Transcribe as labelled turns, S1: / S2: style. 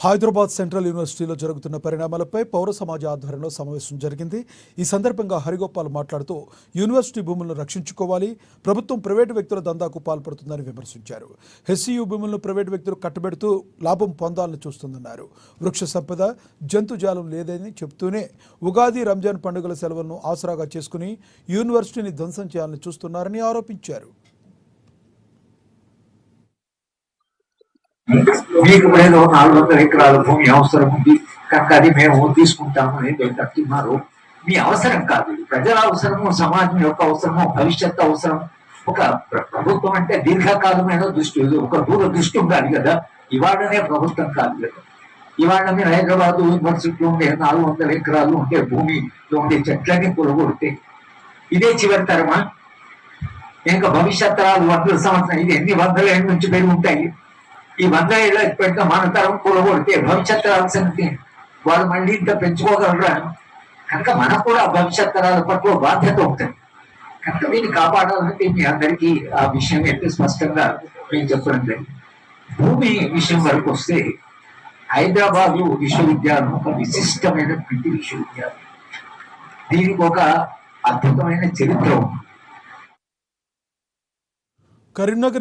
S1: Hyderabad central యూనివర్సిటీలో జరుగుతున్న పరిణామాలపై పౌర సమాజ ఆధ్వర్యంలో సమావేశం జరిగింది. ఈ సందర్భంగా హరిగోపాల్ మాట్లాడుతూ యూనివర్సిటీ భూములను రక్షించుకోవాలి, ప్రభుత్వం ప్రైవేటు వ్యక్తుల దందాకు పాల్పడుతుందని విమర్శించారు. హెచ్సియు భూములను ప్రైవేటు వ్యక్తులు కట్టబెడుతూ లాభం పొందాలని చూస్తుందన్నారు. వృక్ష సంపద, జంతుజాలం లేదని చెబుతూనే ఉగాది, రంజాన్ పండుగల సెలవులను ఆసరాగా చేసుకుని యూనివర్సిటీని ధ్వంసం చేయాలని చూస్తున్నారని ఆరోపించారు.
S2: మీకు ఏదో 400 ఎకరాల భూమి అవసరం ఉంది కనుక అది మేము తీసుకుంటాము అనేది చెప్తున్నారు. మీ అవసరం కాదు, ప్రజల అవసరము, సమాజం యొక్క అవసరము, భవిష్యత్తు అవసరం. ఒక ప్రభుత్వం అంటే దీర్ఘకాలమైన దృష్టి, ఒక దూర దృష్టి ఉండాలి కదా. ఇవాళనే ప్రభుత్వం కాదు కదా. ఇవాళ మీరు హైదరాబాద్ యూనివర్సిటీలో ఉండే 400 ఎకరాలు ఉండే భూమిలో ఉండే చెట్లని పొలగొడితే ఇదే చివరి తరమా? ఇంకా భవిష్యత్ తరాలు 100 సంవత్సరం, ఇది ఎన్ని 100 ఏళ్ళ నుంచి పెరిగి ఉంటాయి. ఈ 100 ఏళ్ళ పెద్ద మన తరం కూలగొడితే భవిష్యత్ తరాల సంగతి వాళ్ళు మళ్ళీ ఇంత పెంచుకోగలరా? కనుక మనకు కూడా భవిష్యత్ తరాల పట్ల బాధ్యత ఉంటుంది. కనుక దీన్ని కాపాడాలంటే మీ అందరికీ ఆ విషయం అయితే స్పష్టంగా నేను చెప్పడం జరిగింది. భూమి విషయం వరకు వస్తే హైదరాబాద్ విశ్వవిద్యాలయం ఒక విశిష్టమైనటువంటి విశ్వవిద్యాలయం. దీనికి ఒక అద్భుతమైన చరిత్ర ఉంది.
S1: కరీంనగర్